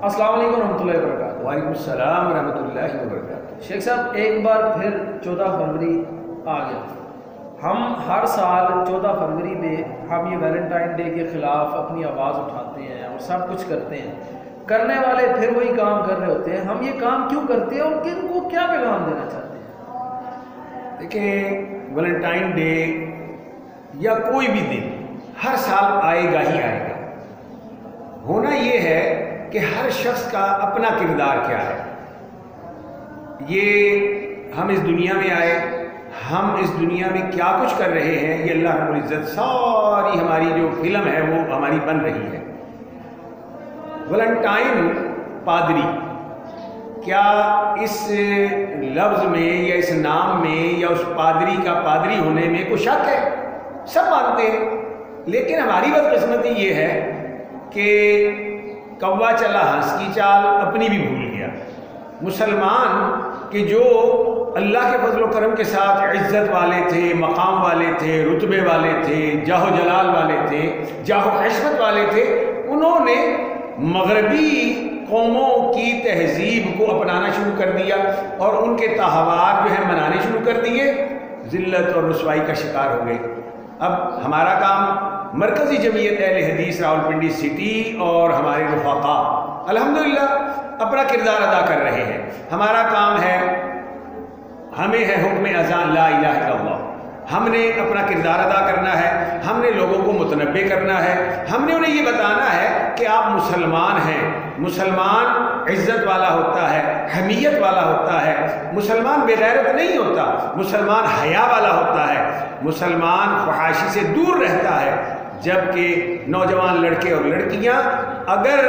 السلام علیکم ورحمۃ اللہ وبرکاتہ۔ وعلیکم السلام ورحمۃ اللہ وبرکاتہ۔ شیخ صاحب ایک بار پھر 14 فروری آ گیا۔ ہم ہر سال 14 فروری پہ ہم یہ ویلنٹائن ڈے کے خلاف اپنی آواز اٹھاتے ہیں اور سب کچھ کرتے ہیں، کرنے والے پھر وہی کام کر رہے ہوتے ہیں۔ ہم یہ کام کیوں کرتے ہیں اور کن کو کیا پیغام دینا چاہتے ہیں؟ دیکھیں، ویلنٹائن ڈے یا کوئی بھی دن ہر سال آئے گا ہی آئے گا۔ ہونا یہ ہے کہ ہر شخص کا اپنا کردار کیا ہے۔ یہ ہم اس دنیا میں آئے، ہم اس دنیا میں کیا کچھ کر رہے ہیں، یہ اللہ رب العزت ساری ہماری جو فلم ہے وہ ہماری بن رہی ہے۔ ویلنٹائن پادری، کیا اس لفظ میں یا اس نام میں یا اس پادری کا پادری ہونے میں کوئی شک ہے؟ سب مانتے ہیں، لیکن ہماری بدقسمتی یہ ہے کہ کوا چلا ہنس کی چال اپنی بھی بھول گیا۔ مسلمان کہ جو اللہ کے فضل و کرم کے ساتھ عزت والے تھے، مقام والے تھے، رتبے والے تھے، جاہ و جلال والے تھے، جاہ و حشمت والے تھے، انہوں نے مغربی قوموں کی تہذیب کو اپنانا شروع کر دیا اور ان کے تہوار جو ہے منانے شروع کر دیے، ذلت اور رسوائی کا شکار ہو گئے۔ اب ہمارا کام مرکزی جمعیت اہل حدیث راولپنڈی سٹی اور ہمارے رفقا الحمدللہ اپنا کردار ادا کر رہے ہیں۔ ہمارا کام ہے، ہمیں ہے حکم اذان لا الہ الا اللہ، ہم نے اپنا کردار ادا کرنا ہے، ہم نے لوگوں کو متنبع کرنا ہے، ہم نے انہیں یہ بتانا ہے کہ آپ مسلمان ہیں، مسلمان عزت والا ہوتا ہے، حمیت والا ہوتا ہے، مسلمان بے غیرت نہیں ہوتا، مسلمان حیا والا ہوتا ہے، مسلمان فحاشی سے دور رہتا ہے۔ جبکہ نوجوان لڑکے اور لڑکیاں اگر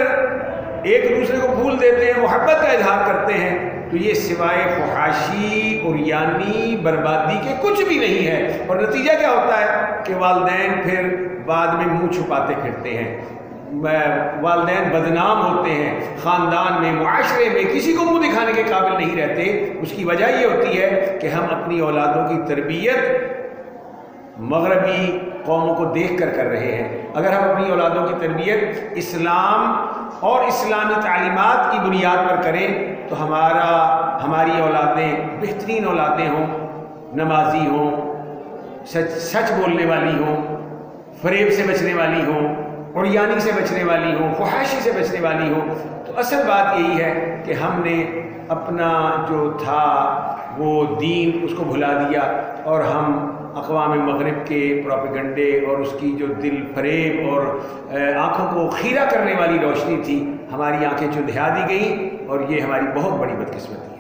ایک دوسرے کو بھول دیتے ہیں، محبت کا اظہار کرتے ہیں، تو یہ سوائے فحاشی اور یعنی بربادی کے کچھ بھی نہیں ہے۔ اور نتیجہ کیا ہوتا ہے کہ والدین پھر بعد میں منہ چھپاتے پھرتے ہیں، والدین بدنام ہوتے ہیں، خاندان میں، معاشرے میں کسی کو منہ دکھانے کے قابل نہیں رہتے۔ اس کی وجہ یہ ہوتی ہے کہ ہم اپنی اولادوں کی تربیت مغربی قوموں کو دیکھ کر کر رہے ہیں۔ اگر ہم اپنی اولادوں کی تربیت اسلام اور اسلامی تعلیمات کی بنیاد پر کریں تو ہماری اولادیں بہترین اولادیں ہوں، نمازی ہوں، سچ بولنے والی ہوں، فریب سے بچنے والی ہوں، عریانی سے بچنے والی ہوں، فحاشی سے بچنے والی ہوں۔ تو اصل بات یہی ہے کہ ہم نے اپنا جو تھا وہ دین اس کو بھلا دیا اور ہم اقوام مغرب کے پروپیگنڈے اور اس کی جو دل فریب اور آنکھوں کو خیرہ کرنے والی روشنی تھی، ہماری آنکھیں چندھیا دی گئیں اور یہ ہماری بہت بڑی بدقسمتی ہے۔